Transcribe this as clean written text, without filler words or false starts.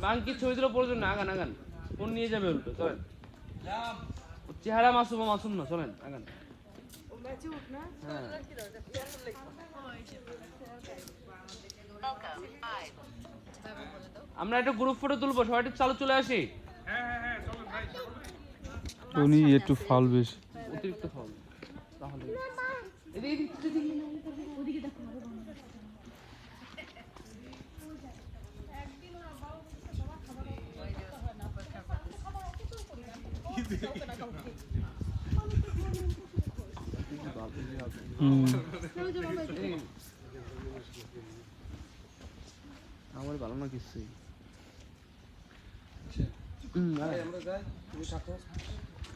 বাঙ্কি ছবি দিলে প্রয়োজন না, আগান আগান, ফোন নিয়ে যাবে উল্টো, চলেন। চেহারা মাসুম মাসুম না, চলেন আগান। আমরা একটা গ্রুপ ফটো তুলবো, সবাই একটু চালু চলে আসি। উনি একটু ফাল বেশি, অতিরিক্ত ফল তাহলে আমার ভালো না কিছুই। আমরা যাই, তুমি থাকো।